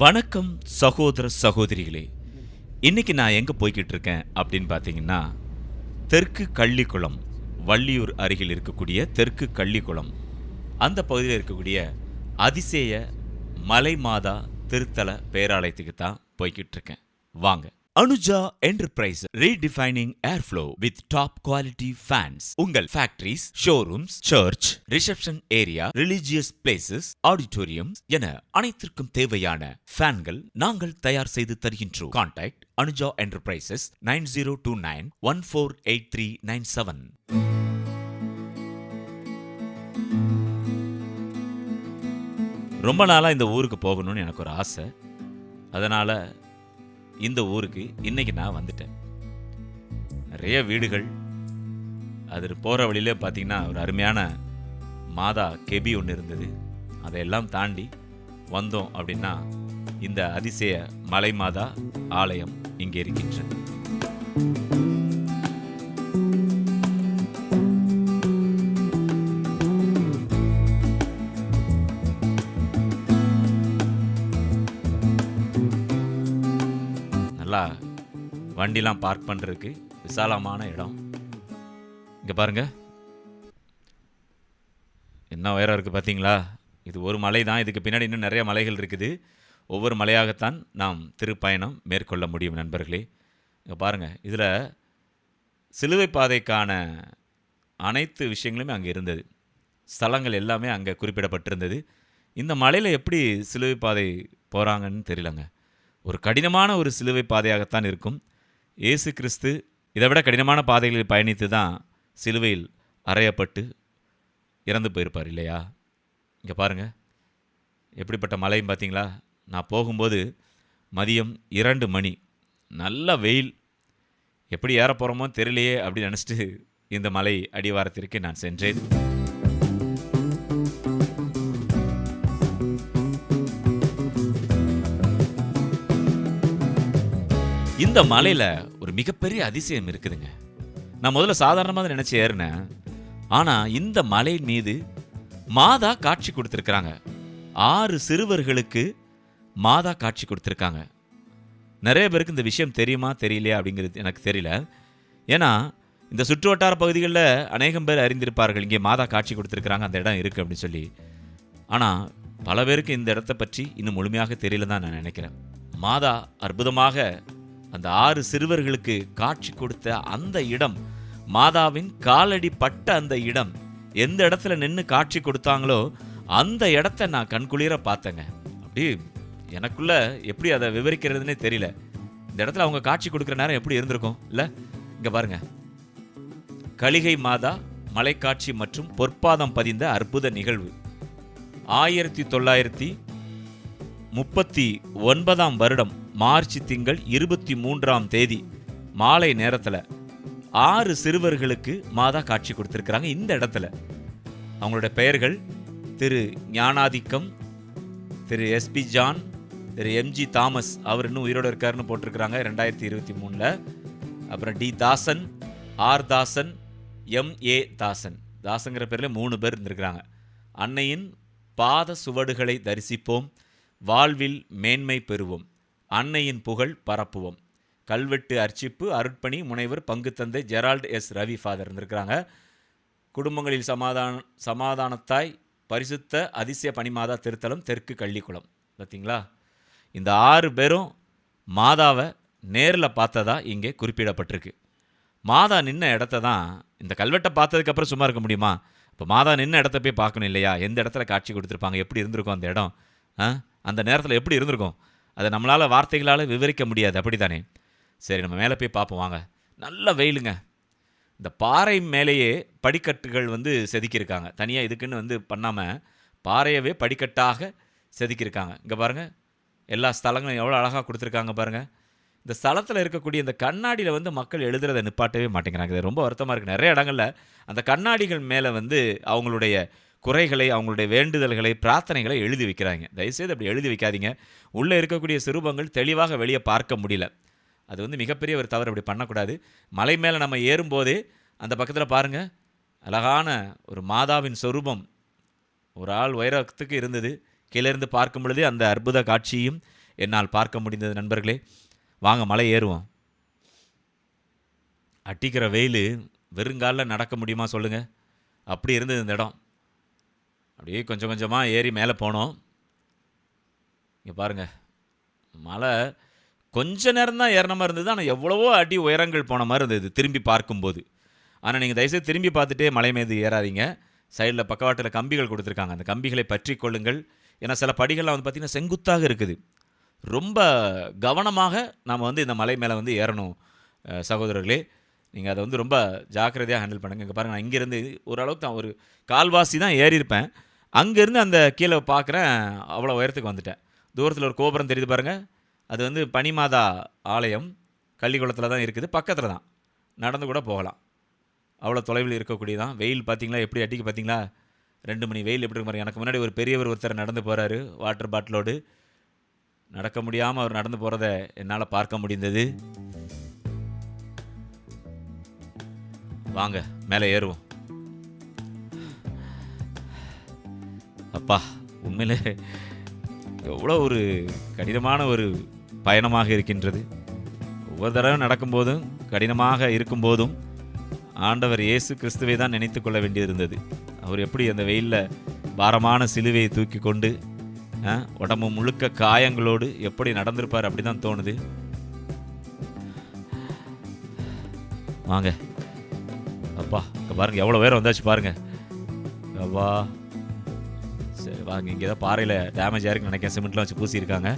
வணக்கம் சகோதர சகோதரிகளே. இன்னைக்கு நான் எங்கே போய்கிட்டு இருக்கேன் அப்படின்னு பார்த்தீங்கன்னா, தெற்கு கள்ளிக்குளம், வள்ளியூர் அருகில் இருக்கக்கூடிய தெற்கு கள்ளிக்குளம், அந்த பகுதியில் இருக்கக்கூடிய அதிசய மலைமாதா திருத்தல பேராலயத்துக்கு தான் போய்கிட்டு இருக்கேன். வாங்க. Anuja enterprise redefining airflow with top quality fans. உங்கள் factories, showrooms, church, reception area, religious places, auditorium என அனைத்திற்கும் தேவையான ஃபேன்கள் நாங்கள் தயார் செய்து தருகின்றோம். Contact Anuja enterprises 9029148397. ரொம்ப நாளாக இந்த ஊருக்கு போகணும்னு எனக்கு ஒரு ஆசை. அதனால் இந்த ஊருக்கு இன்னைக்கு நான் வந்துட்டேன். நிறைய வீடுகள், அது போகிற வழியிலே பார்த்தீங்கன்னா ஒரு அருமையான மாதா கெபி ஒன்று இருந்தது. அதையெல்லாம் தாண்டி வந்தோம் அப்படின்னா இந்த அதிசய மலை மாதா ஆலயம் இங்கே இருக்கின்றது. நல்லா வண்டிலாம் பார்க் பண்ணுறதுக்கு விசாலமான இடம். இங்கே பாருங்க, என்ன உயரம் இருக்குது பார்த்தீங்களா? இது ஒரு மலை தான். இதுக்கு பின்னாடி இன்னும் நிறைய மலைகள் இருக்குது. ஒவ்வொரு மலையாகத்தான் நாம் திருப்பயணம் மேற்கொள்ள முடியும் நண்பர்களே. இங்கே பாருங்கள், இதில் சிலுவை பாதைக்கான அனைத்து விஷயங்களுமே அங்கே இருந்தது. ஸ்தலங்கள் எல்லாமே அங்கே குறிப்பிடப்பட்டிருந்தது. இந்த மலையில் எப்படி சிலுவை பாதை போகிறாங்கன்னு தெரியலங்க. ஒரு கடினமான ஒரு சிலுவை பாதையாகத்தான் இருக்கும். இயேசு கிறிஸ்து இதை விட கடினமான பாதைகளில் பயணித்து தான் சிலுவையில் அறையப்பட்டு இறந்து போயிருப்பார் இல்லையா? இங்கே பாருங்கள், எப்படிப்பட்ட மலையும் பார்த்தீங்களா? நான் போகும்போது மதியம் 2 மணி, நல்ல வெயில். எப்படி ஏற போகிறோமோ தெரியலையே அப்படின்னு நினச்சிட்டு இந்த மலை அடிவாரத்திற்கு நான் சென்றேன். இந்த மலையில் ஒரு மிகப்பெரிய அதிசயம் இருக்குதுங்க. நான் முதல்ல சாதாரணமாக நினச்சி ஏறினேன். ஆனால் இந்த மலை மீது மாதா காட்சி கொடுத்துருக்குறாங்க. 6 சிறுவர்களுக்கு மாதா காட்சி கொடுத்துருக்காங்க. நிறைய பேருக்கு இந்த விஷயம் தெரியுமா தெரியலையா அப்படிங்கிறது எனக்கு தெரியல. ஏன்னா இந்த சுற்று வட்டார பகுதிகளில் அநேகம் பேர் அறிந்திருப்பார்கள், இங்கே மாதா காட்சி கொடுத்துருக்குறாங்க, அந்த இடம் இருக்குது அப்படின்னு சொல்லி. ஆனால் பல பேருக்கு இந்த இடத்த பற்றி இன்னும் முழுமையாக தெரியல தான் நான் நினைக்கிறேன். மாதா அற்புதமாக அந்த 6 சிறுவர்களுக்கு காட்சி கொடுத்த அந்த இடம், மாதாவின் காலடி பட்ட அந்த இடம், எந்த இடத்துல நின்று காட்சி கொடுத்தாங்களோ அந்த இடத்த நான் கண்குளிர பார்த்தேங்க. அப்படி எனக்குள்ள எப்படி அதை விவரிக்கிறதுனே தெரியல. இந்த இடத்துல அவங்க காட்சி கொடுக்குற நேரம் எப்படி இருந்திருக்கும் இல்லை? இங்கே பாருங்க, கலிகை மாதா மலைக்காட்சி மற்றும் பொற்பாதம் பதிந்த அற்புத நிகழ்வு. 1939 வருடம் மார்ச் திங்கள் 23ஆம் தேதி மாலை நேரத்தில் 6 சிறுவர்களுக்கு மாதா காட்சி கொடுத்துருக்குறாங்க. இந்த இடத்துல அவங்களுடைய பெயர்கள் திரு ஞானாதிக்கம், திரு எஸ்பி ஜான், திரு எம்ஜி தாமஸ், அவர் இன்னும் உயிரோடு இருக்காருன்னு போட்டிருக்கிறாங்க 2023. அப்புறம் டி தாசன், ஆர் தாசன், எம்ஏ தாசன். தாசங்கிற பேரில் 3 பேர் இருந்திருக்கிறாங்க. அன்னையின் பாத சுவடுகளை தரிசிப்போம், வாழ்வில் மேன்மை பெறுவோம், அன்னையின் புகழ் பரப்புவோம். கல்வெட்டு அர்ச்சிப்பு அருட்பணி முனைவர் பங்கு தந்தை ஜெரால்ட் எஸ் ரவி ஃபாதர் இருந்திருக்கிறாங்க. குடும்பங்களில் சமாதானத்தாய் பரிசுத்த அதிசய பனிமாதா திருத்தலம் தெற்கு கள்ளிக்குளம். பார்த்தீங்களா? இந்த 6 பேரும் மாதாவை நேரில் பார்த்ததா இங்கே குறிப்பிடப்பட்டிருக்கு. மாதா நின்ன இடத்த தான், இந்த கல்வெட்டை பார்த்ததுக்கப்புறம் சும்மா இருக்க முடியுமா? இப்போ மாதா நின்ன இடத்த போய் பார்க்கணும் இல்லையா? எந்த இடத்துல காட்சி கொடுத்துருப்பாங்க, எப்படி இருந்திருக்கும் அந்த இடம், அந்த நேரத்தில் எப்படி இருந்திருக்கும், அதை நம்மளால் வார்த்தைகளால் விவரிக்க முடியாது, அப்படி தானே? சரி, நம்ம மேலே போய் பார்ப்போம் வாங்க. நல்ல வெயிலுங்க. இந்த பாறை மேலேயே படிக்கட்டுகள் செதுக்கியிருக்காங்க. தனியாக இதுக்குன்னு பண்ணாமல் பாறையவே படிக்கட்டாக செதுக்கியிருக்காங்க. இங்கே பாருங்கள், எல்லா ஸ்தலங்களும் எவ்வளோ அழகாக கொடுத்துருக்காங்க பாருங்கள். இந்த ஸ்தலத்தில் இருக்கக்கூடிய இந்த கண்ணாடியில் மக்கள் எழுதுறதை நிப்பாட்டவே மாட்டேங்கிறாங்க. இது ரொம்ப வருத்தமாக இருக்குது. நிறைய இடங்களில் அந்த கண்ணாடிகள் மேலே அவங்களுடைய குறைகளை, அவங்களுடைய வேண்டுதல்களை, பிரார்த்தனைகளை எழுதி வைக்கிறாங்க. தயவுசெய்து அப்படி எழுதி வைக்காதீங்க. உள்ளே இருக்கக்கூடிய சிறுபங்கள் தெளிவாக வெளியே பார்க்க முடியல. அது மிகப்பெரிய ஒரு தவறு. அப்படி பண்ணக்கூடாது. மலை மேலே நம்ம ஏறும்போதே அந்த பக்கத்தில் பாருங்கள், அழகான ஒரு மாதாவின் சொரூபம் ஒரு ஆள் உயரத்துக்கு இருந்தது. கீழேருந்து பார்க்கும் பொழுதே அந்த அற்புத காட்சியும் என்னால் பார்க்க முடிந்தது நண்பர்களே. வாங்க மலை ஏறுவோம். அடிக்கிற வெயில் வெறுங்காலில் நடக்க முடியுமா சொல்லுங்கள்? அப்படி இருந்தது இந்த இடம். அப்படியே கொஞ்சம் கொஞ்சமாக ஏறி மேலே போனோம். இங்கே பாருங்கள், மலை கொஞ்ச நேரம் தான் ஏறின மாதிரி இருந்தது, ஆனால் எவ்வளவோ அடி உயரங்கள் போன மாதிரி இருந்தது திரும்பி பார்க்கும்போது. ஆனால் நீங்கள் தயவுசெய்து திரும்பி பார்த்துட்டே மலை மீது ஏறாதீங்க. சைடில் பக்கவாட்டில் கம்பிகள் கொடுத்துருக்காங்க, அந்த கம்பிகளை பற்றி கொள்ளுங்கள். ஏன்னா சில படிகள்லாம் வந்து பார்த்திங்கன்னா செங்குத்தாக இருக்குது. ரொம்ப கவனமாக நாம் வந்து இந்த மலை மேலே வந்து ஏறணும் சகோதரர்களே. நீங்கள் அதை வந்து ரொம்ப ஜாக்கிரதையாக ஹேண்டில் பண்ணுங்கள். இங்கே பாருங்கள், நான் இங்கேருந்து ஓரளவுக்கு தான் ஒரு கால்வாசி தான் ஏறியிருப்பேன். அங்கேருந்து அந்த கீழே பார்க்குறேன், அவ்வளோ உயரத்துக்கு வந்துட்டேன். தூரத்தில் ஒரு கோபுரம் தெரியுது பாருங்கள், அது வந்து பனிமாதா ஆலயம் கள்ளிக்குளத்தில் தான் இருக்குது, பக்கத்தில் தான், நடந்து கூட போகலாம். அவ்வளோ தொலைவில் இருக்கக்கூடியதான். வெயில் பார்த்தீங்களா எப்படி அடிக்க, பார்த்தீங்களா 2 மணி வெயில் எப்படி இருக்கு. எனக்கு முன்னாடி ஒரு பெரியவர் ஒருத்தர் நடந்து போகிறாரு வாட்டர் பாட்டிலோடு. நடக்க முடியாமல் அவர் நடந்து போகிறத என்னால் பார்க்க முடிந்தது. வாங்க மேலே ஏறுவோம். அப்பா, உண்மையிலே எவ்வளோ ஒரு கடினமான ஒரு பயணமாக இருக்கின்றது. ஒவ்வொரு தடவை நடக்கும்போதும் கடினமாக இருக்கும்போதும் ஆண்டவர் இயேசு கிறிஸ்துவை தான் நினைத்து கொள்ள வேண்டியிருந்தது. அவர் எப்படி அந்த வெயிலில் பாரமான சிலுவையை தூக்கி கொண்டு உடம்பு முழுக்க காயங்களோடு எப்படி நடந்திருப்பார், அப்படி தான் தோணுது. வாங்க அப்பா, இங்கே பாருங்கள் எவ்வளோ உயரம் வந்தாச்சு பாருங்கள். அப்பா சரி வாங்க, இங்கே ஏதோ பாறையில் டேமேஜ் ஆயிருக்குன்னு நினைக்கிறேன், சிமெண்ட்லாம் வச்சு பூசியிருக்காங்க.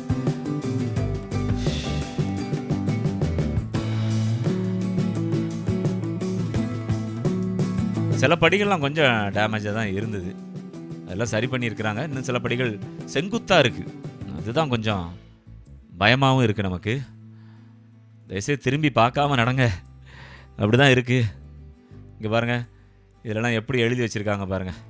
சில படிகள்லாம் கொஞ்சம் டேமேஜாக தான் இருந்தது, அதெல்லாம் சரி பண்ணியிருக்கிறாங்க. இன்னும் சில படிகள் செங்குத்தாக இருக்குது, அதுதான் கொஞ்சம் பயமாகவும் இருக்குது நமக்கு. தயவுசெய்து திரும்பி பார்க்காம நடங்க, அப்படி தான் இருக்குது. இங்கே பாருங்கள், இதெல்லாம் எப்படி எழுதி வச்சுருக்காங்க பாருங்கள்.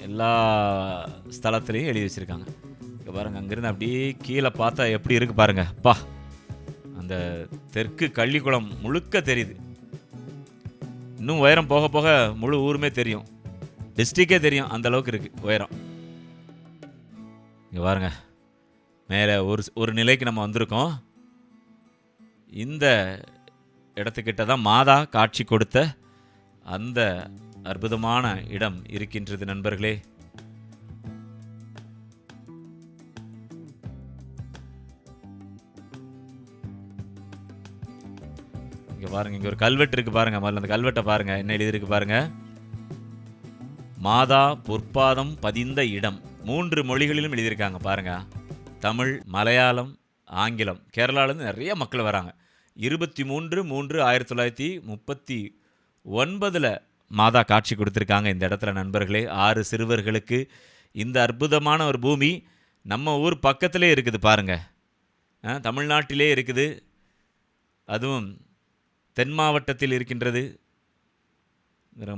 எல்லா ஸ்தலத்துலேயும் எழுதி வச்சுருக்காங்க. இங்கே பாருங்கள், அங்கேருந்து அப்படியே கீழே பார்த்தா எப்படி இருக்குது பாருங்கள். அப்பா, அந்த தெற்கு கள்ளிக்குளம் முழுக்க தெரியுது. இன்னும் உயரம் போக போக முழு ஊருமே தெரியும், டிஸ்ட்ரிக்டே தெரியும், அந்த அளவுக்கு இருக்குது உயரம். இங்கே பாருங்கள், மேலே ஒரு நிலைக்கு நம்ம வந்திருக்கோம். இந்த இடத்துக்கிட்ட தான் மாதா காட்சி கொடுத்த அந்த அற்புதமான இடம் இருக்கின்றது நண்பர்களே. இங்க பாருங்க, இங்க ஒரு கல்வெட்டு இருக்கு பாருங்க. முதல்ல அந்த கல்வெட்டை பாருங்க, என்ன எழுதியிருக்கு பாருங்க. மாதா பொற்பாதம் பதிந்த இடம். 3 மொழிகளிலும் எழுதியிருக்காங்க பாருங்க. தமிழ், மலையாளம், ஆங்கிலம். கேரளாவிலேருந்து நிறைய மக்கள் வராங்க. 23/3/1939 மாதா காட்சி கொடுத்துருக்காங்க இந்த இடத்துல நண்பர்களே. 6 சிறுவர்களுக்கு இந்த அற்புதமான ஒரு பூமி நம்ம ஊர் பக்கத்திலே இருக்குது பாருங்க. தமிழ்நாட்டிலே இருக்குது, அதுவும் தென் மாவட்டத்தில் இருக்கின்றது.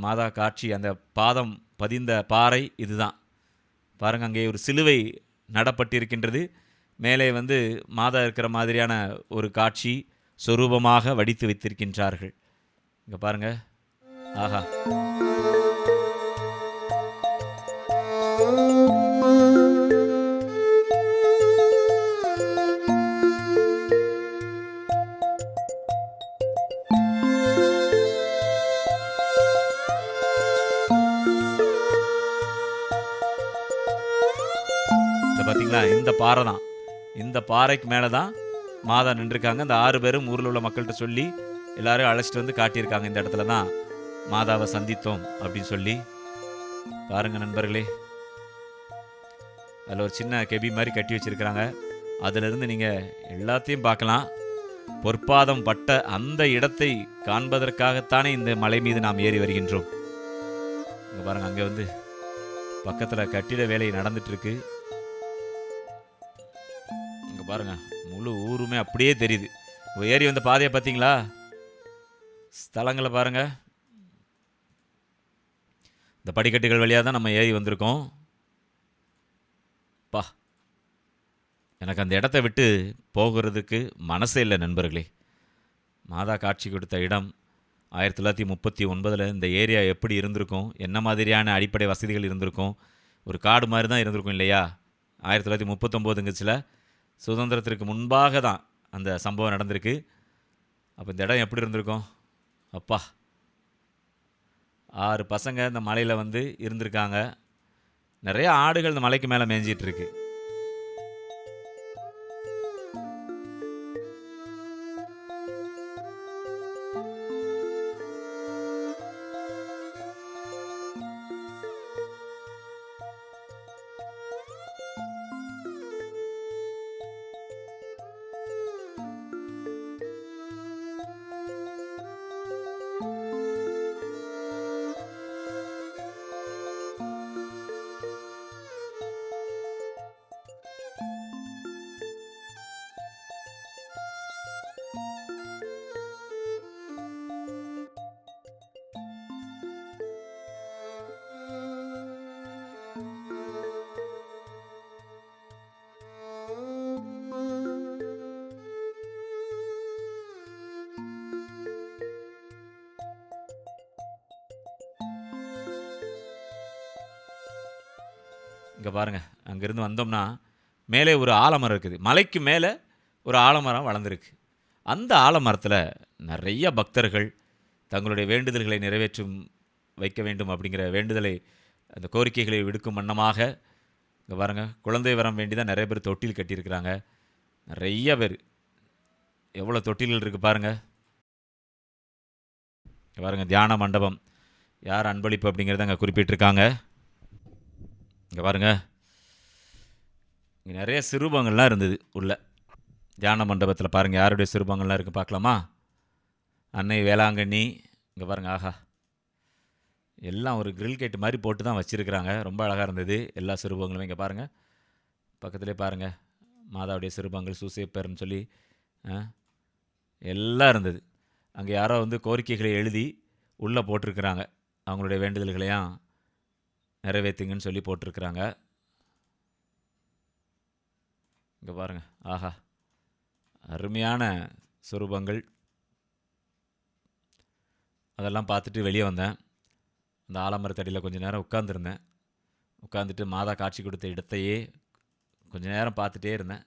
மாதா காட்சி, அந்த பாதம் பதிந்த பாறை இதுதான் பாருங்க. அங்கே ஒரு சிலுவை நடப்பட்டிருக்கின்றது. மேலே வந்து மாதா இருக்கிற மாதிரியான ஒரு காட்சி சொரூபமாக வடித்து வைத்திருக்கின்றார்கள். இங்கே பாருங்க, ஆஹா. இந்த பாறை தான். இந்த பாறைக்கு மேலே தான் மாதா நின்றுருக்காங்க. இந்த 6 பேரும் ஊரில் உள்ள மக்கள்கிட்ட சொல்லி எல்லாரும் அழைச்சிட்டு வந்து காட்டியிருக்காங்க. இந்த இடத்துல தான் மாதாவை சந்தித்தோம் அப்படின்னு சொல்லி. பாருங்கள் நண்பர்களே, அதில் ஒரு சின்ன கெபி மாதிரி கட்டி வச்சுருக்கிறாங்க. அதிலிருந்து நீங்கள் எல்லாத்தையும் பார்க்கலாம். பொற்பாதம் பட்ட அந்த இடத்தை காண்பதற்காகத்தானே இந்த மலை மீது நாம் ஏறி வருகின்றோம். இங்கே பாருங்கள், அங்கே வந்து பக்கத்தில் கட்டிட வேலை நடந்துட்டுருக்கு. இங்கே பாருங்கள், முழு ஊருமே அப்படியே தெரியுது. ஏறி வந்த பாதையை பார்த்தீங்களா? ஸ்தலங்களை பாருங்கள். இந்த படிக்கட்டுகள் வழியாக தான் நம்ம ஏறி வந்திருக்கோம். பா, எனக்கு அந்த இடத்த விட்டு போகிறதுக்கு மனசே இல்லை நண்பர்களே. மாதா காட்சி கொடுத்த இடம் 1939 இந்த ஏரியா எப்படி இருந்திருக்கும், என்ன மாதிரியான அடிப்படை வசதிகள் இருந்திருக்கும். ஒரு காடு மாதிரி தான் இருந்திருக்கும் இல்லையா? 1939ங்கச்சில் சுதந்திரத்திற்கு முன்பாக தான் அந்த சம்பவம் நடந்திருக்கு. அப்போ இந்த இடம் எப்படி இருந்திருக்கும்? அப்பா, 6 பசங்க இந்த மலையில் வந்து இருந்திருக்காங்க. நிறைய ஆடுகள் இந்த மலைக்கு மேலே மேய்ஞ்சிட்ருக்கு. இங்கே பாருங்கள், அங்கேருந்து வந்தோம்னா மேலே ஒரு ஆலமரம் இருக்குது. மலைக்கு மேலே ஒரு ஆலமரம் வளர்ந்துருக்கு. அந்த ஆலமரத்தில் நிறைய பக்தர்கள் தங்களுடைய வேண்டுதல்களை வைக்க வேண்டும் அப்படிங்கிற வேண்டுதலை, அந்த கோரிக்கைகளை விடுக்கும் வண்ணமாக இங்கே பாருங்கள், குழந்தை வரம் வேண்டி தான் நிறைய பேர் தொட்டில் கட்டியிருக்கிறாங்க. நிறைய பேர், எவ்வளோ தொட்டில்கள் இருக்குது பாருங்கள். பாருங்கள், தியான மண்டபம் யார் அன்பளிப்பு அப்படிங்கிறத அங்கே குறிப்பிட்டிருக்காங்க. இங்கே பாருங்கள், இங்கே நிறைய சிறுபங்கள்லாம் இருந்தது உள்ள தியான மண்டபத்தில். பாருங்கள், யாருடைய சிறுபங்கள்லாம் இருக்குது பார்க்கலாமா? அன்னை வேளாங்கண்ணி. இங்கே பாருங்கள், ஆஹா, எல்லாம் ஒரு கிரில் கேட்டு மாதிரி போட்டு தான் வச்சுருக்கிறாங்க. ரொம்ப அழகாக இருந்தது எல்லா சிறுபங்களும். இங்கே பாருங்கள், பக்கத்துலேயே பாருங்கள், மாதாவுடைய சிறுபங்கள் சூசேப்பர்னு சொல்லி எல்லாம் இருந்தது. அங்கே யாரோ வந்து கோரிக்கைகளை எழுதி உள்ளே போட்டிருக்கிறாங்க. அவங்களுடைய வேண்டுதல்களையும் நிறைவேற்றுங்கன்னு சொல்லி போட்டிருக்கிறாங்க. இங்கே பாருங்கள், ஆஹா, அருமையான சுரூபங்கள். அதெல்லாம் பார்த்துட்டு வெளியே வந்தேன். அந்த ஆலமரத்தடியில் கொஞ்சம் நேரம் உட்காந்துருந்தேன். உட்காந்துட்டு மாதா காட்சி கொடுத்த இடத்தையே கொஞ்சம் நேரம் பார்த்துட்டே இருந்தேன்.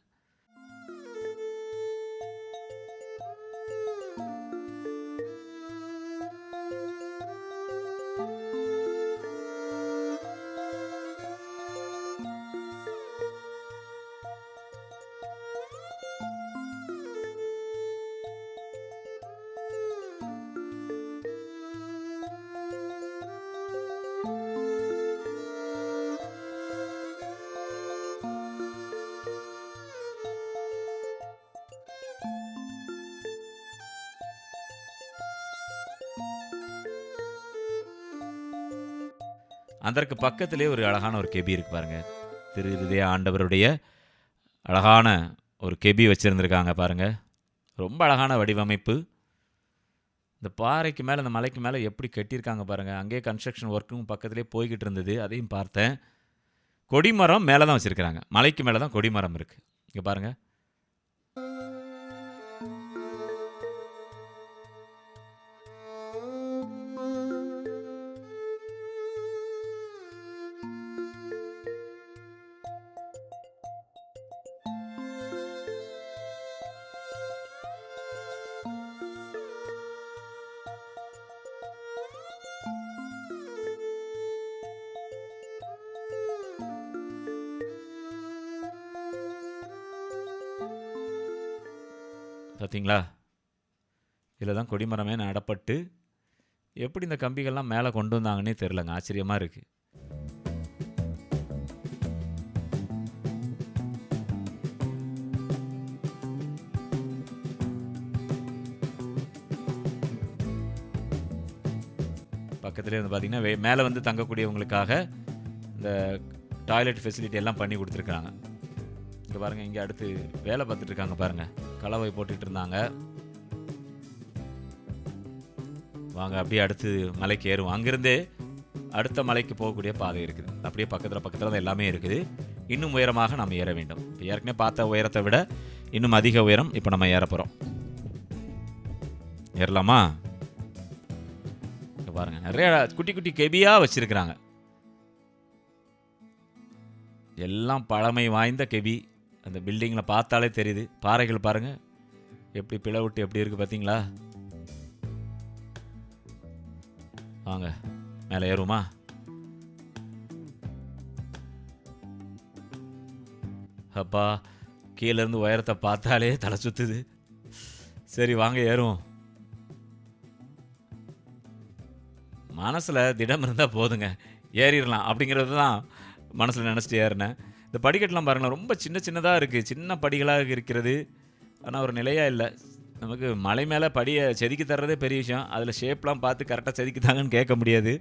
அதற்கு பக்கத்திலே ஒரு அழகான ஒரு கெபி இருக்குது பாருங்கள். திரு இருதய ஆண்டவருடைய அழகான ஒரு கெபி வச்சுருந்துருக்காங்க பாருங்கள். ரொம்ப அழகான வடிவமைப்பு. இந்த பாறைக்கு மேலே, இந்த மலைக்கு மேலே எப்படி கட்டியிருக்காங்க பாருங்கள். அங்கேயே கன்ஸ்ட்ரக்ஷன் ஒர்க்கும் பக்கத்துலேயே போய்கிட்டு இருந்தது, அதையும் பார்த்தேன். கொடிமரம் மேலே தான் வச்சுருக்கிறாங்க. மலைக்கு மேலே தான் கொடிமரம் இருக்குது. இங்கே பாருங்கள். பார்த்தீங்களா? இதில் தான் கொடிமரமே நடப்பட்டு எப்படி இந்த கம்பிகள்லாம் மேலே கொண்டு வந்தாங்கன்னே தெரிலங்க. ஆச்சரியமாக இருக்குது. பக்கத்துலேயே வந்து பார்த்தீங்கன்னா மேலே வந்து தங்கக்கூடியவங்களுக்காக இந்த டாய்லெட் ஃபெசிலிட்டி எல்லாம் பண்ணி கொடுத்துருக்குறாங்க. இங்கே பாருங்கள், இங்கே அடுத்து வேலை பார்த்துட்டு இருக்காங்க பாருங்கள். கலவை போட்டுக்கிட்டு இருந்தாங்க. வாங்க அப்படியே அடுத்து மலைக்கு ஏறுவோம். அங்கேருந்தே அடுத்த மலைக்கு போகக்கூடிய பாதை இருக்குது. அப்படியே பக்கத்தில் தான் எல்லாமே இருக்குது. இன்னும் உயரமாக நம்ம ஏற வேண்டும். இப்போ ஏற்கனவே பார்த்த உயரத்தை விட இன்னும் அதிக உயரம் இப்போ நம்ம ஏற போகிறோம். ஏறலாமா? இங்கே பாருங்கள், நிறைய குட்டி குட்டி கெபியாக வச்சுருக்குறாங்க. எல்லாம் பழமை வாய்ந்த கெபி. அந்த பில்டிங்கில் பார்த்தாலே தெரியுது. பாறைகள் பாருங்கள் எப்படி பிளவுட்டு எப்படி இருக்குது பார்த்தீங்களா? வாங்க மேலே ஏறுமா? அப்பா, கீழேருந்து உயரத்தை பார்த்தாலே தலை சுற்றுது. சரி வாங்க ஏறுவோம். மனசில் திடம் இருந்தால் போதுங்க, ஏறிடலாம் அப்படிங்கிறது தான் மனசில் நினச்சிட்டு ஏறினேன். இந்த படிக்கட்டெலாம் பாருங்களேன், ரொம்ப சின்னதாக இருக்குது. சின்ன படிகளாக இருக்கிறது. ஆனால் ஒரு நிலையாக இல்லை. நமக்கு மலை மேலே படியை செதுக்கி தர்றதே பெரிய விஷயம். அதில் ஷேப்லாம் பார்த்து கரெக்டாக செதுக்கித்தாங்கன்னு கேட்க முடியாது.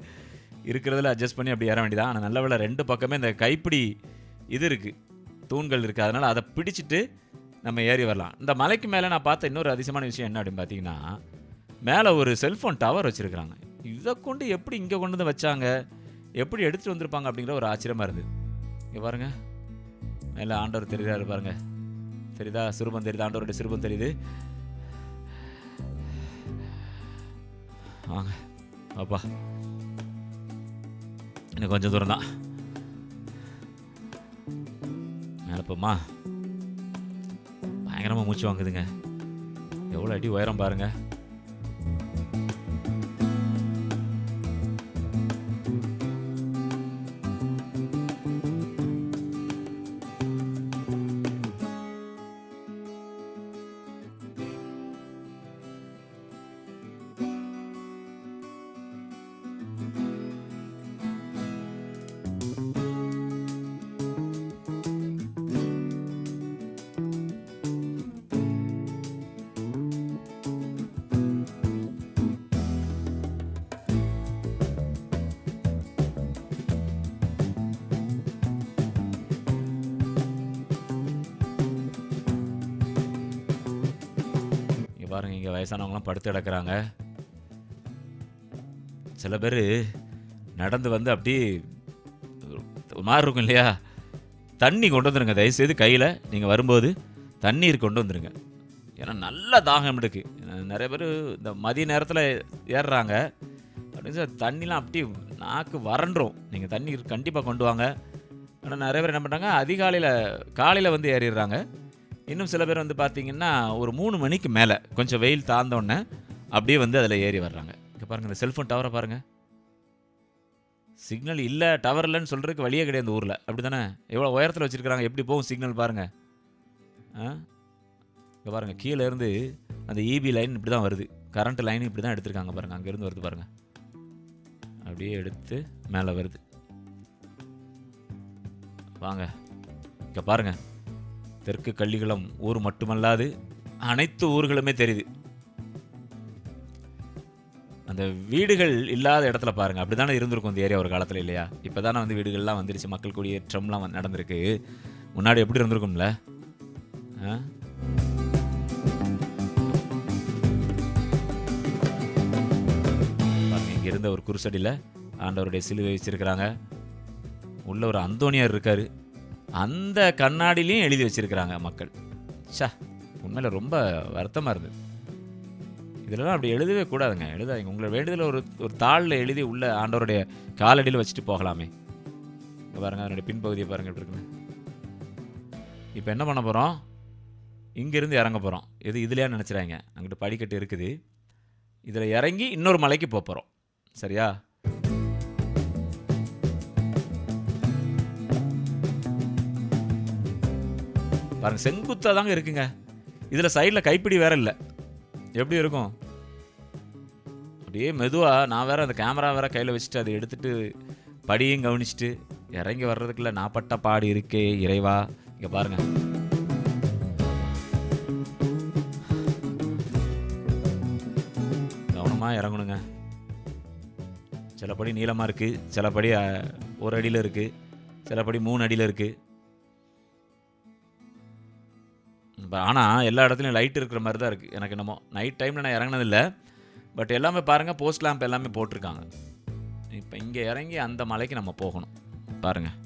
இருக்கிறதுல அட்ஜஸ்ட் பண்ணி அப்படி ஏற வேண்டியதான். ஆனால் நல்ல வேளை 2 பக்கமே இந்த கைப்பிடி இது இருக்குது, தூண்கள் இருக்குது. அதனால் அதை பிடிச்சிட்டு நம்ம ஏறி வரலாம். இந்த மலைக்கு மேலே நான் பார்த்த இன்னொரு அதிசயமான விஷயம் என்ன அப்படின்னு பார்த்தீங்கன்னா, மேலே ஒரு செல்ஃபோன் டவர் வச்சுருக்குறாங்க. இதை கொண்டு எப்படி இங்கே கொண்டு வந்து வச்சாங்க, எப்படி எடுத்துகிட்டு வந்திருப்பாங்க அப்படிங்கிற ஒரு ஆச்சரியமாக இருந்தது. இங்கே பாருங்கள், மேலே ஆண்டவர் தெரியுறாரு பாருங்க. தெரியுதா? சிறுபம் தெரியுது, ஆண்டவருடைய சிறுபம் தெரியுது. வாங்க அப்பா, இன்னும் கொஞ்சம் தூரம் தான். மேலப்போமா? பயங்கரமாக மூச்சு வாங்குதுங்க. எவ்வளோ அடி உயரம் பாருங்க. பாருங்க, இங்கே வயசானவங்களாம் படுத்து கிடக்குறாங்க. சில பேர் நடந்து வந்து அப்படி மாறி இருக்கும் இல்லையா? தண்ணி கொண்டு வந்துருங்க தயவுசெய்து. கையில் நீங்கள் வரும்போது தண்ணீர் கொண்டு வந்துருங்க. ஏன்னா நல்ல தாகம் எடுக்கு. நிறைய பேர் இந்த மதிய நேரத்தில் ஏறுறாங்க அப்படின்னு சொல்லி தண்ணிலாம் அப்படி நாக்கு வறண்டுரும். நீங்கள் தண்ணீர் கண்டிப்பாக கொண்டு வாங்க. ஆனால் நிறைய பேர் என்ன பண்ணுறாங்க, அதிகாலையில் காலையில் வந்து ஏறிடுறாங்க. இன்னும் சில பேர் வந்து பார்த்தீங்கன்னா ஒரு 3 மணிக்கு மேலே கொஞ்சம் வெயில் தாழ்ந்தோடனே அப்படியே வந்து அதில் ஏறி வர்றாங்க. இங்கே பாருங்கள், இந்த செல்ஃபோன் டவரை பாருங்கள். சிக்னல் இல்லை, டவர் இல்லைன்னு சொல்கிறதுக்கு வழியே கிடையாது இந்த ஊரில். அப்படி தானே? எவ்வளோ உயரத்தில் வச்சுருக்காங்க, எப்படி போகும் சிக்னல் பாருங்கள். இங்கே பாருங்கள், கீழே இருந்து அந்த இபி லைன் இப்படி தான் வருது. கரண்ட் லைன் இப்படி தான் எடுத்திருக்காங்க பாருங்கள். அங்கேருந்து வருது பாருங்கள், அப்படியே எடுத்து மேலே வருது. வாங்க இங்கே பாருங்கள், தெற்கு கள்ளிகுளம் ஊர் மட்டுமல்லாது அனைத்து ஊர்களுமே தெரியுது. அந்த வீடுகள் இல்லாத இடத்துல பாருங்கள், அப்படி தானே இருந்திருக்கும் இந்த ஏரியா ஒரு காலத்தில் இல்லையா? இப்போ தானே வந்து வீடுகள்லாம் வந்துருச்சு, மக்கள் குடியேற்றம்லாம் நடந்திருக்கு. முன்னாடி எப்படி இருந்திருக்கும்ல? பாருங்க, இங்கே இருந்த ஒரு குருசடியில் ஆண்டவருடைய சிலுவை வச்சிருக்கிறாங்க. உள்ள ஒரு அந்தோனியார் இருக்காரு. அந்த கண்ணாடிலையும் எழுதி வச்சிருக்கிறாங்க மக்கள். உண்மையில ரொம்ப வருத்தமாக இருந்தது. இதெல்லாம் அப்படி எழுதவே கூடாதுங்க. எழுதாதீங்க. உங்களை வேண்டுதல் ஒரு தாளில் எழுதி உள்ள ஆண்டவருடைய காலடியில் வச்சுட்டு போகலாமே. இங்கே பாருங்கள், அதனுடைய பின்பகுதியை பாருங்கள் எப்படி இருக்குன்னு. இப்போ என்ன பண்ண போகிறோம்? இங்கேருந்து இறங்க போகிறோம். இதுலையா நினச்சிடாங்க, அங்கிட்டு படிக்கட்டு இருக்குது. இதில் இறங்கி இன்னொரு மலைக்கு போகிறோம். சரியா? பாருங்க, செங்குத்தாக தாங்க இருக்குங்க. இதில் சைடில் கைப்பிடி வேற இல்லை. எப்படி இருக்கும்? அப்படியே மெதுவாக நான் வேற அந்த கேமரா வேற கையில் வச்சுட்டு அதை எடுத்துட்டு படியும் கவனிச்சுட்டு இறங்கி வர்றதுக்குள்ள நான் பட்ட பாடு இருக்கே இறைவா. இங்கே பாருங்க, கவனமாக இறங்கணுங்க. சில படி நீளமாக இருக்குது, சில படி 1 அடியில் இருக்குது, சில படி 3 அடியில் இருக்குது. ஆனால் எல்லா இடத்துலையும் லைட் இருக்கிற மாதிரி தான் இருக்குது. எனக்கு என்னமோ நைட் டைமில் நான் இறங்கினதில்லை, பட் எல்லாமே பாருங்கள் போஸ்ட் லேம்ப் எல்லாமே போட்டிருக்காங்க. இப்போ இங்கே இறங்கி அந்த மலைக்கு நம்ம போகணும். பாருங்கள்,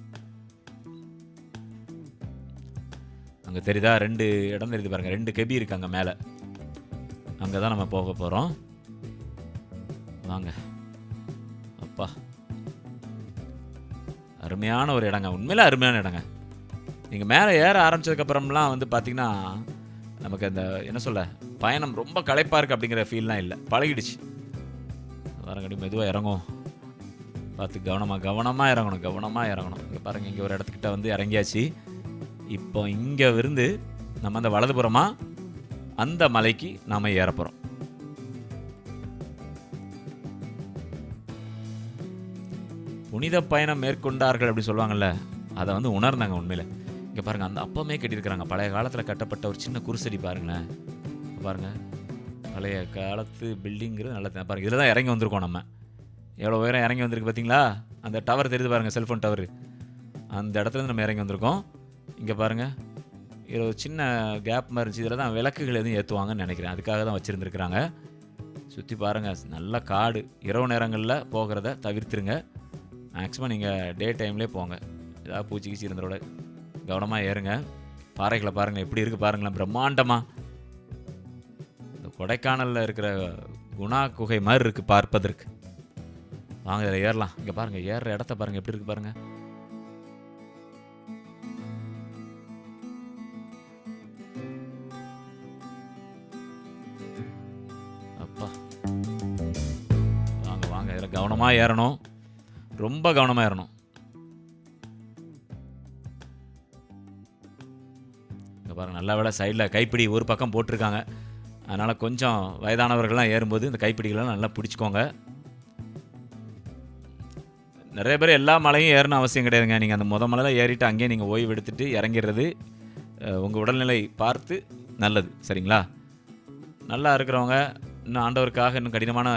அங்கே தெரியுதா 2 இடம் தெரியுது பாருங்கள், 2 கெபி இருக்கு அங்கே மேலே. அங்கே தான் நம்ம போக போகிறோம். வாங்க. அப்பா, அருமையான ஒரு இடங்க, உண்மையில அருமையான இடங்க. நீங்கள் மேலே ஏற ஆரம்பித்ததுக்கப்புறம்லாம் வந்து பார்த்தீங்கன்னா நமக்கு அந்த என்ன சொல்ல பயணம் ரொம்ப களைப்பாக இருக்குது அப்படிங்கிற ஃபீல்லாம் இல்லை, பழகிடுச்சு. வரங்கடி மெதுவாக இறங்கும், பார்த்து கவனமாக இறங்கணும். இங்கே பாருங்கள், இங்கே ஒரு இடத்துக்கிட்ட வந்து இறங்கியாச்சு. இப்போ இங்கே இருந்து நம்ம அந்த வலதுபுறமாக அந்த மலைக்கு நாம் ஏற போகிறோம். புனித பயணம் மேற்கொண்டார்கள் அப்படி சொல்லுவாங்கள்ல, அதை வந்து உணர்ந்தாங்க உண்மையில். இங்கே பாருங்கள், அந்த அப்பமே கட்டியிருக்கிறாங்க. பழைய காலத்தில் கட்டப்பட்ட ஒரு சின்ன குருசடி பாருங்களேன். பாருங்கள், பழைய காலத்து பில்டிங்கிறது நல்லா பாருங்கள். இதில் தான் இறங்கி வந்திருக்கோம் நம்ம. எவ்வளோ உயரம் இறங்கி வந்திருக்கு பார்த்தீங்களா? அந்த டவர் தெரியுது பாருங்கள், செல்ஃபோன் டவர். அந்த இடத்துலேருந்து நம்ம இறங்கி வந்திருக்கோம். இங்கே பாருங்கள், இதில் ஒரு சின்ன கேப் மாதிரி இருந்துச்சு. இதில் தான் விளக்குகள் எதுவும் ஏற்றுவாங்கன்னு நினைக்கிறேன், அதுக்காக தான் வச்சுருந்துருக்குறாங்க. சுற்றி பாருங்கள், நல்ல காடு. இரவு நேரங்களில் போகிறத தவிர்த்துருங்க. மேக்ஸிமம் நீங்கள் டே டைம்லேயே போங்க. ஏதாவது பூச்சி கீச்சி இருந்தோட கவனமாக ஏறுங்க. பாறைகளை பாருங்கள் எப்படி இருக்குது பாருங்களேன், பிரம்மாண்டமாக. இந்த கொடைக்கானலில் இருக்கிற குணா குகை மாதிரி இருக்குது பார்ப்பதற்கு. வாங்க இதில் ஏறலாம். இங்கே பாருங்கள், ஏறுற இடத்த பாருங்கள் எப்படி இருக்குது பாருங்கள். அப்பா, வாங்க இதில் கவனமாக ஏறணும், ரொம்ப கவனமாக ஏறணும். இங்கே பாருங்கள், நல்ல வேளை சைடில் கைப்பிடி ஒரு பக்கம் போட்டிருக்காங்க. அதனால் கொஞ்சம் வயதானவர்கள்லாம் ஏறும்போது இந்த கைப்பிடிகளெலாம் நல்லா பிடிச்சிக்கோங்க. நிறைய பேர் எல்லா மலையும் ஏறணும் அவசியம் கிடையாதுங்க. நீங்கள் அந்த மலையில் ஏறிட்டு அங்கேயே நீங்கள் ஓய்வு எடுத்துகிட்டு இறங்கிறது உங்கள் உடல்நிலை பார்த்து நல்லது, சரிங்களா? நல்லா இருக்கிறவங்க, இன்னும் ஆண்டவருக்காக இன்னும் கடினமான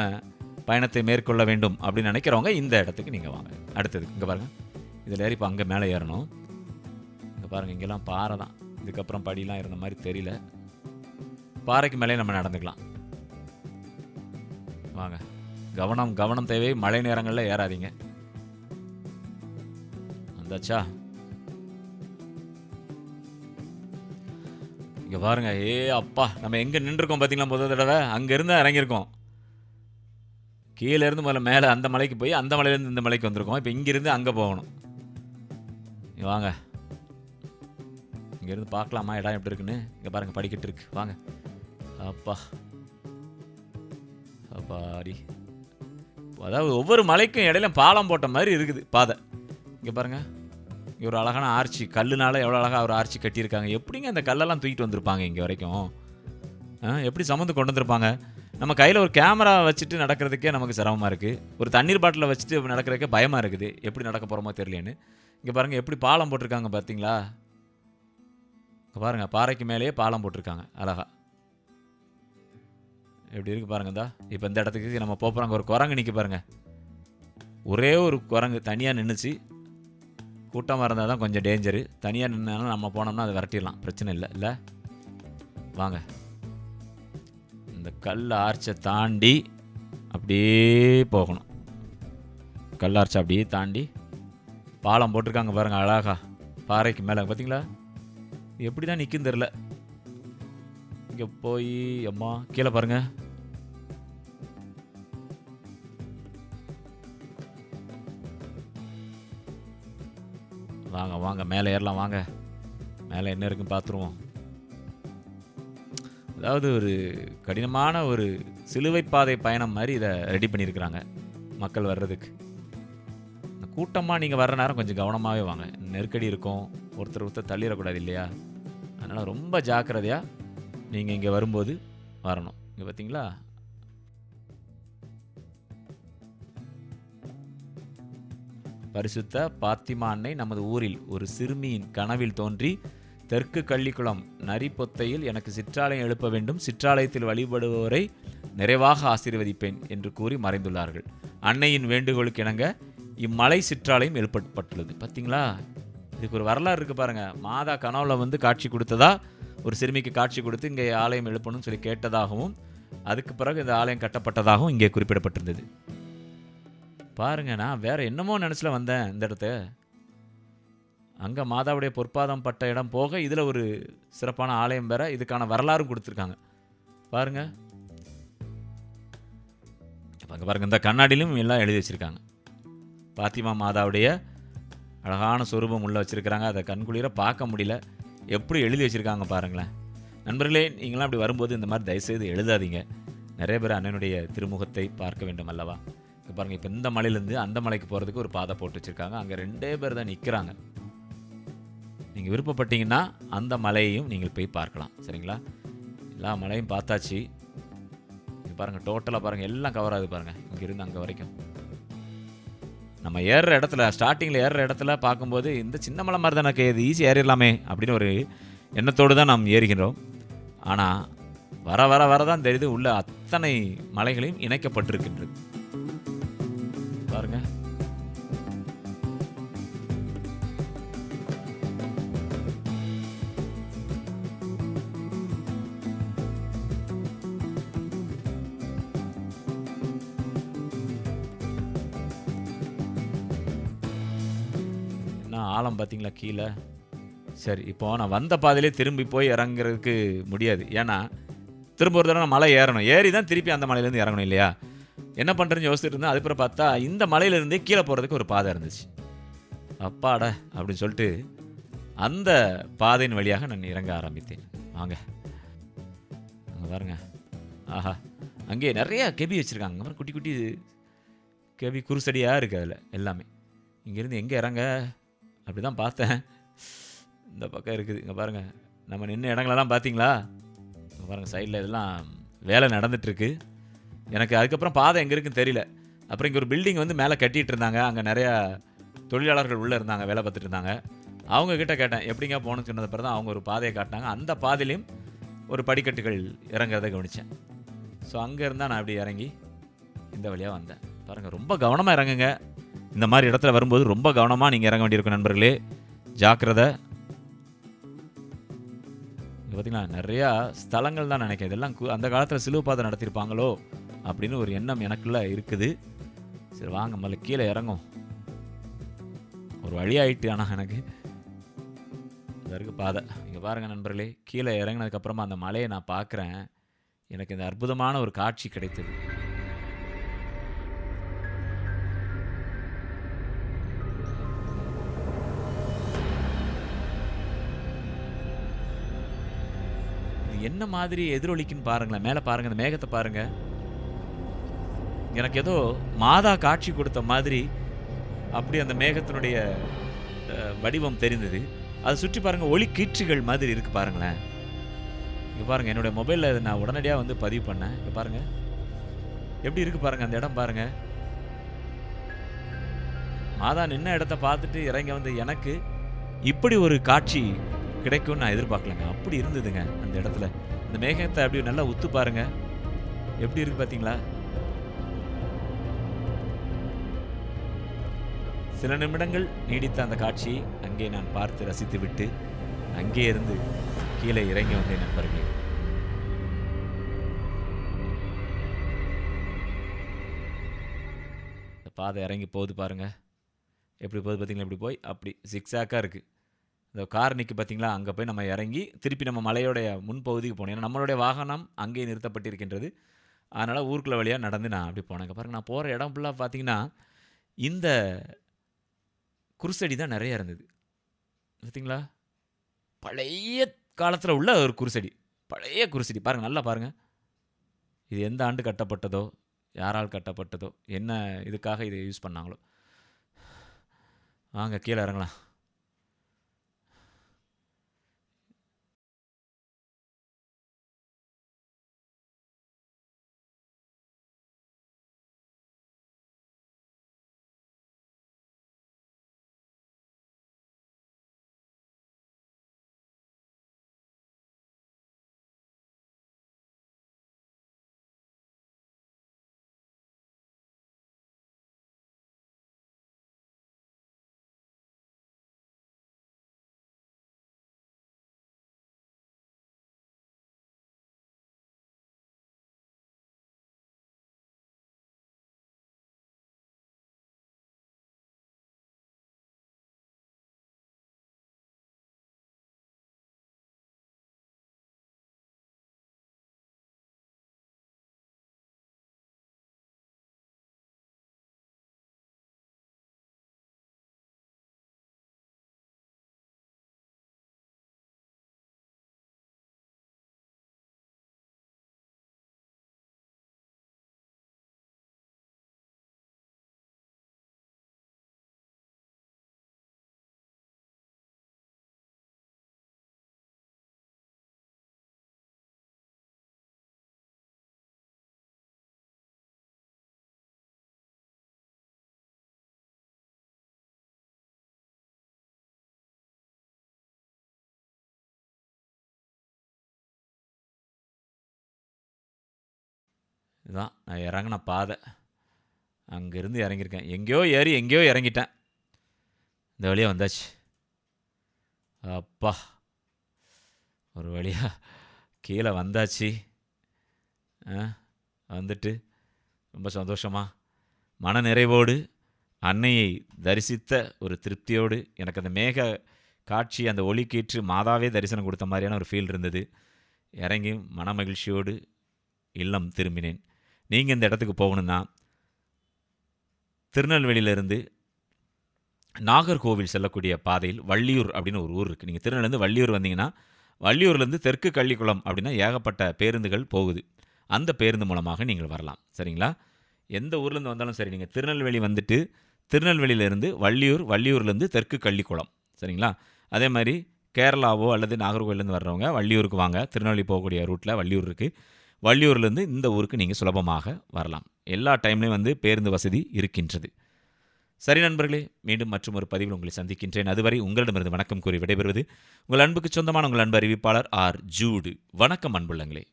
பயணத்தை மேற்கொள்ள வேண்டும் அப்படின்னு நினைக்கிறவங்க இந்த இடத்துக்கு நீங்கள் வாங்க. அடுத்தது இங்கே பாருங்கள், இதில் ஏறி இப்போ அங்கே மேலே ஏறணும். இங்கே பாருங்கள், இங்கெல்லாம் பாறை தான். இதுக்கப்புறம் படிலாம் இருந்த மாதிரி தெரியல. பாறைக்கு மேலே நம்ம நடந்துக்கலாம். வாங்க, கவனம் தேவை. மழை நேரங்களில் ஏறாதீங்க. வந்தாச்சா? இங்கே பாருங்க, அப்பா, நம்ம எங்கே நின்றுருக்கோம் பார்த்தீங்களா? முதல் தடவை அங்கேருந்து இறங்கியிருக்கோம். கீழே இருந்து முதல்ல மேலே அந்த மலைக்கு போய் அந்த மலையிலேருந்து இந்த மலைக்கு வந்திருக்கோம். இப்போ இங்கேருந்து அங்கே போகணும். வாங்க, இங்கேருந்து பார்க்கலாமா இடம் எப்படி இருக்குன்னு. இங்கே பாருங்கள், படிக்கட்டு இருக்கு. வாங்க. அப்பா அப்பாடி, அதாவது ஒவ்வொரு மலைக்கும் இடையில பாலம் போட்ட மாதிரி இருக்குது பாதை. இங்கே பாருங்கள், இங்கே ஒரு அழகான ஆர்ச்சி, கல்லுனால எவ்வளோ அழகாக ஒரு ஆர்ச்சி கட்டியிருக்காங்க. எப்படிங்க அந்த கல்லெல்லாம் தூக்கிட்டு வந்திருப்பாங்க இங்கே வரைக்கும்? எப்படி சம்மந்து கொண்டு வந்திருப்பாங்க? நம்ம கையில் ஒரு கேமரா வச்சுட்டு நடக்கிறதுக்கே நமக்கு சிரமமாக இருக்குது. ஒரு தண்ணீர் பாட்டிலை வச்சுட்டு நடக்கிறதுக்கே பயமாக இருக்குது. எப்படி நடக்க போகிறோமோ தெரியலேன்னு. இங்கே பாருங்கள், எப்படி பாலம் போட்டிருக்காங்க பார்த்தீங்களா? இங்கே பாருங்கள், பாறைக்கு மேலேயே பாலம் போட்டிருக்காங்க அழகா. எப்படி இருக்குது பாருங்கள். தான் இப்போ இந்த இடத்துக்கு நம்ம போகிறாங்க. ஒரு குரங்கு நிற்க பாருங்கள். ஒரே ஒரு குரங்கு தனியாக நின்றுச்சு. கூட்டமாக இருந்தால் தான் கொஞ்சம் டேஞ்சரு. தனியாக நின்னாலும் நம்ம போனோம்னா அதை விரட்டிடலாம், பிரச்சனை இல்லை. வாங்க, இந்த கல் ஆர்ச்சை தாண்டி அப்படியே போகணும். கல் ஆர்ச்சை அப்படியே தாண்டி பாலம் போட்டிருக்காங்க பாருங்கள் அழகா. பாறைக்கு மேலே பார்த்தீங்களா? எப்படி தான் நிற்கும் தெரில. இங்கே போய் அம்மா கீழே பாருங்க. வாங்க மேலே ஏறலாம். வாங்க, மேலே என்ன இருக்குன்னு பார்த்துருவோம். அதாவது ஒரு கடினமான ஒரு சிலுவை பாதை பயணம் மாதிரி இதை ரெடி பண்ணியிருக்கிறாங்க மக்கள் வர்றதுக்கு. கூட்டமாக நீங்கள் வர்ற நேரம் கொஞ்சம் கவனமாகவே வாங்க. நெருக்கடி இருக்கும், ஒருத்தர் தள்ளிடக்கூடாது இல்லையா? அதனால் ரொம்ப ஜாக்கிரதையாக நீங்கள் இங்கே வரும்போது வரணும். இங்கே பார்த்தீங்களா? பரிசுத்த பாத்திமா அன்னை நமது ஊரில் ஒரு சிறுமியின் கனவில் தோன்றி தெற்கு கள்ளிக்குளம் நரிப்பொத்தையில் எனக்கு சிற்றாலயம் எழுப்ப வேண்டும், சிற்றாலயத்தில் வழிபடுவோரை நிறைவாக ஆசீர்வதிப்பேன் என்று கூறி மறைந்துள்ளார்கள். அன்னையின் வேண்டுகோளுக்கு இணங்க இம்மலை சிற்றாலயம் எழுப்பப்பட்டுள்ளது. பார்த்தீங்களா? இதுக்கு ஒரு வரலாறு இருக்குது பாருங்கள். மாதா கனவுல வந்து காட்சி கொடுத்ததா, ஒரு சிறுமிக்கு காட்சி கொடுத்து இங்கே ஆலயம் எழுப்பணும்னு சொல்லி கேட்டதாகவும், அதுக்கு பிறகு இந்த ஆலயம் கட்டப்பட்டதாகவும் இங்கே குறிப்பிடப்பட்டிருந்தது. பாருங்க, நான் வேற என்னமோ நினச்சில வந்தேன். இந்த இடத்த அங்கே மாதாவுடைய பொற்பாதம் பட்ட இடம் போக இதில் ஒரு சிறப்பான ஆலயம் வேற, இதுக்கான வரலாறும் கொடுத்துருக்காங்க. பாருங்க, அங்கே பாருங்க, இந்த கண்ணாடியிலும் எல்லாம் எழுதி வச்சுருக்காங்க. பாத்திமா மாதாவுடைய அழகான சொரூபம் உள்ளே வச்சுருக்கிறாங்க. அதை கண்குளிர பார்க்க முடியல, எப்படி எழுதி வச்சுருக்காங்க பாருங்களேன். நண்பர்களே, நீங்களாம் அப்படி வரும்போது இந்த மாதிரி தயவுசெய்து எழுதாதீங்க. நிறைய பேர் அண்ணனுடைய திருமுகத்தை பார்க்க வேண்டும் அல்லவா? இப்போ பாருங்கள், இப்போ இந்த மலையிலேருந்து அந்த மலைக்கு போகிறதுக்கு ஒரு பாதை போட்டு வச்சுருக்காங்க. அங்கே 2 பேர் தான் நிற்கிறாங்க. நீங்கள் விருப்பப்பட்டீங்கன்னா அந்த மலையையும் நீங்கள் போய் பார்க்கலாம். சரிங்களா? எல்லா மலையும் பார்த்தாச்சு. இங்கே பாருங்கள், டோட்டலாக பாருங்கள், எல்லாம் கவர் ஆகுது பாருங்கள், இங்கேருந்து அங்கே வரைக்கும். நம்ம ஏறுற இடத்துல, ஸ்டார்டிங்கில் ஏறுற இடத்துல பார்க்கும்போது இந்த சின்ன மலை மாதிரி தான் எனக்கு இது ஈஸி ஏறிடலாமே அப்படின்னு ஒரு எண்ணத்தோடு தான் நாம் ஏறுகின்றோம். ஆனால் வர வர வர தான் தெரியுது உள்ள அத்தனை மலைகளையும் இணைக்கப்பட்டிருக்கின்றது. பாருங்க, என்ன ஆழம் பார்த்தீங்களா கீழே? சரி, இப்போ நான் வந்த பாதையிலே திரும்பி போய் இறங்குறதுக்கு முடியாது. ஏன்னா திரும்ப ஒரு தடவை மலை ஏறணும், ஏறி தான் திருப்பி அந்த மலையிலேருந்து இறங்கணும் இல்லையா? என்ன பண்ணுறேன்னு யோசிச்சுட்டு இருந்தேன். அதுக்கப்புறம் பார்த்தா இந்த மலையிலேருந்தே கீழே போகிறதுக்கு ஒரு பாதை இருந்துச்சு. அப்பாடா அப்படின்னு சொல்லிட்டு அந்த பாதையின் வழியாக நான் இறங்க ஆரம்பித்தேன். வாங்க, அங்கே பாருங்க, ஆஹா, அங்கே நிறைய கெபி வச்சுருக்காங்க. அங்கே குட்டி குட்டி கெபி குருசடியாக இருக்குது அதில் எல்லாமே. இங்கேருந்து எங்கே இறங்க அப்படி தான் பார்த்தேன். இந்த பக்கம் இருக்குது. இங்கே பாருங்கள், நம்ம நின்று இடங்களெல்லாம் பார்த்தீங்களா? இங்கே பாருங்கள், சைடில் இதெல்லாம் வேலை நடந்துகிட்ருக்கு. எனக்கு அதுக்கப்புறம் பாதை எங்கே இருக்குன்னு தெரியல. அப்புறம் இங்கே ஒரு பில்டிங் வந்து மேலே கட்டிகிட்டு இருந்தாங்க. அங்கே நிறையா தொழிலாளர்கள் உள்ளே இருந்தாங்க, வேலை பார்த்துட்டு இருந்தாங்க. அவங்கக்கிட்ட கேட்டேன் எப்படிங்க போகணுன்னு சொன்னது பிறகு தான் அவங்க ஒரு பாதையை காட்டினாங்க. அந்த பாதையிலையும் ஒரு படிக்கட்டுகள் இறங்குறதை கவனித்தேன். ஸோ அங்கே இருந்தால் நான் அப்படி இறங்கி இந்த வழியாக வந்தேன். பாருங்கள், ரொம்ப கவனமாக இறங்குங்க. இந்த மாதிரி இடத்துல வரும்போது ரொம்ப கவனமாக நீங்கள் இறங்க வேண்டியிருக்கும் நண்பர்களே, ஜாக்கிரதை. இங்கே பார்த்தீங்கன்னா நிறையா ஸ்தலங்கள் தான் நினைக்கிறேன். இதெல்லாம் அந்த காலத்தில் சிலுவை பாதை நடத்தியிருப்பாங்களோ அப்படின்னு ஒரு எண்ணம் எனக்குள்ளே இருக்குது. சரி வாங்க, முதல்ல கீழே இறங்கும். ஒரு வழியாயிட்டு, ஆனால் எனக்கு இதற்கு பாதை. இங்கே பாருங்கள் நண்பர்களே, கீழே இறங்கினதுக்கப்புறமா அந்த மலையை நான் பார்க்குறேன். எனக்கு இந்த அற்புதமான ஒரு காட்சி கிடைத்தது. என்ன மாதிரி எதிரொலிக்குன்னு பாருங்களேன். மேலே பாருங்கள், இந்த மேகத்தை பாருங்கள். எனக்கு ஏதோ மாதா காட்சி கொடுத்த மாதிரி அப்படி அந்த மேகத்தினுடைய வடிவம் தெரிந்தது. அதை சுற்றி பாருங்கள், ஒளி கீற்றுகள் மாதிரி இருக்குது பாருங்களேன். இங்கே பாருங்கள், என்னுடைய மொபைலில் நான் உடனடியாக வந்து பதிவு பண்ணேன். இங்கே பாருங்கள் எப்படி இருக்குது பாருங்கள், அந்த இடம் பாருங்கள். மாதா நின்ன இடத்த பார்த்துட்டு இறங்கி வந்து எனக்கு இப்படி ஒரு காட்சி கிடைக்கும்னு நான் எதிர்பார்க்கலங்க. அப்படி இருந்ததுங்க அந்த இடத்துல. அந்த மேகத்தை அப்படி நல்லா உத்து பாருங்க, எப்படி இருக்கு பார்த்தீங்களா? சில நிமிடங்கள் நீடித்த அந்த காட்சியை அங்கே நான் பார்த்து ரசித்து விட்டு அங்கே இருந்து கீழே இறங்கி வந்தேன் நண்பர்களே. இந்த பாதை இறங்கி போகுது பாருங்க, எப்படி போகுது பார்த்தீங்களா? இப்படி போய் அப்படி சிக்ஸாக்காக இருக்குது. இந்த கார் நிற்க பார்த்தீங்களா? அங்கே போய் நம்ம இறங்கி திருப்பி நம்ம மலையோடைய முன்பகுதிக்கு போனோம். ஏன்னா நம்மளுடைய வாகனம் அங்கேயே நிறுத்தப்பட்டிருக்கின்றது. அதனால் ஊருக்குள்ள வழியாக நடந்து நான் அப்படி போனேங்க. பாருங்கள், நான் போகிற இடம் ஃபுல்லாக பார்த்தீங்கன்னா இந்த குருசடி தான் நிறைய இருந்தது. பார்த்தீங்களா? பழைய காலத்தில் உள்ள ஒரு குருசடி, பழைய குருசடி பாருங்கள், நல்லா பாருங்கள். இது எந்த ஆண்டு கட்டப்பட்டதோ, யாரால் கட்டப்பட்டதோ, என்ன இதுக்காக இதை யூஸ் பண்ணாங்களோ. வாங்க கீழே இறங்கலாம். இதுதான் நான் இறங்கின பாதை. அங்கேருந்து இறங்கியிருக்கேன். எங்கேயோ ஏறி எங்கேயோ இறங்கிட்டேன். இந்த வழியாக வந்தாச்சு. அப்பா, ஒரு வழியாக கீழே வந்தாச்சு. வந்துட்டு ரொம்ப சந்தோஷமாக மன நிறைவோடு அன்னையை தரிசித்த ஒரு திருப்தியோடு எனக்கு அந்த மேக காட்சி, அந்த ஒளிக்கீற்று மாதாவே தரிசனம் கொடுத்த மாதிரியான ஒரு ஃபீல் இருந்தது. இறங்கி மன மகிழ்ச்சியோடு இல்லம் திரும்பினேன். நீங்கள் இந்த இடத்துக்கு போகணுன்னா திருநெல்வேலியிலேருந்து நாகர்கோவில் செல்லக்கூடிய பாதையில் வள்ளியூர் அப்படின்னு ஒரு ஊர் இருக்குது. நீங்கள் திருநெல்வேலிருந்து வள்ளியூர் வந்தீங்கன்னா, வள்ளியூர்லேருந்து தெற்கு கள்ளிக்குளம் அப்படின்னா ஏகப்பட்ட பேருந்துகள் போகுது. அந்த பேருந்து மூலமாக நீங்கள் வரலாம். சரிங்களா? எந்த ஊர்லேருந்து வந்தாலும் சரி, நீங்கள் திருநெல்வேலி வந்துட்டு திருநெல்வேலியிலேருந்து வள்ளியூர், வள்ளியூர்லேருந்து தெற்கு கள்ளிக்குளம். சரிங்களா? அதே மாதிரி கேரளாவோ அல்லது நாகர்கோவிலேருந்து வர்றவங்க வள்ளியூருக்கு வாங்க. திருநெல்வேலி போகக்கூடிய ரூட்டில் வள்ளியூர் இருக்குது. வள்ளியூர்லேருந்து இந்த ஊருக்கு நீங்கள் சுலபமாக வரலாம். எல்லா டைம்லேயும் பேருந்து வசதி இருக்கின்றது. சரி நண்பர்களே, மீண்டும் மற்றும் ஒரு பதிவில் உங்களை சந்திக்கின்றேன். அதுவரை உங்களிடமிருந்து வணக்கம் கூறி விடைபெறுவது உங்கள் அன்புக்கு சொந்தமான உங்கள் அன்பு அறிவிப்பாளர் ஆர். ஜூடு. வணக்கம் அன்புள்ளங்களே.